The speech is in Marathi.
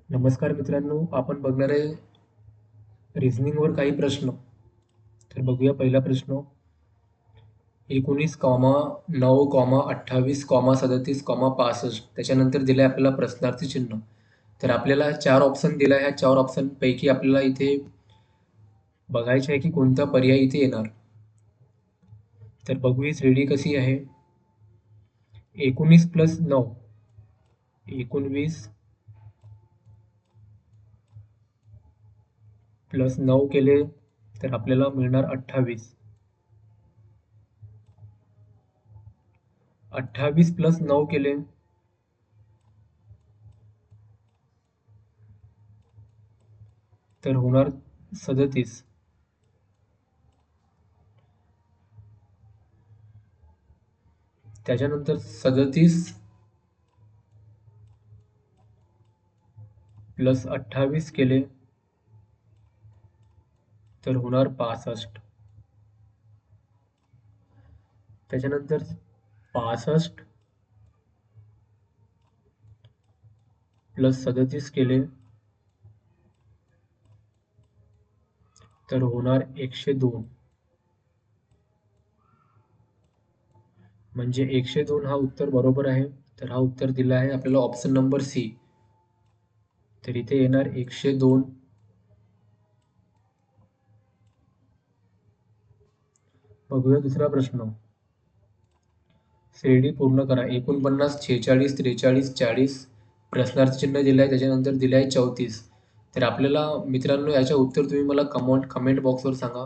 नमस्कार मित्रांनो, आपण बघणार आहे रिझनिंगवर काही प्रश्न. तर बघूया पहिला प्रश्न. 19,9,28,37,65 त्याच्यानंतर दिलं आहे आपल्याला प्रश्नार्थी चिन्ह. तर आपल्याला 4 ऑप्शन दिला आहे. ह्या 4 ऑप्शनपैकी आपल्याला इथे बघायचे आहे की कोणता पर्याय इथे येणार. तर बघू ही श्रेणी कशी आहे. 19 + 9 19 + 9 केले तर आपल्याला मिळणार 28. 28 + 9 केले तर होणार 37. त्याच्यानंतर 37 + 28 केले तर होणार 65. त्याच्यानंतर 65 + 37 केले तर होणार 102. म्हणजे 102 हा उत्तर बरोबर आहे. तर हा उत्तर दिला आहे आपल्याला ऑप्शन नंबर सी. तर इथे येणार 102. बघूया दुसरा प्रश्न. श्रेणी पूर्ण करा. 49, 46, 43, 40 प्रश्नार्थी चिन्ह दिलं आहे. त्याच्यानंतर दिलं आहे 34. तर आपल्याला मित्रांनो याचे उत्तर तुम्ही मला कमेंट बॉक्सवर सांगा.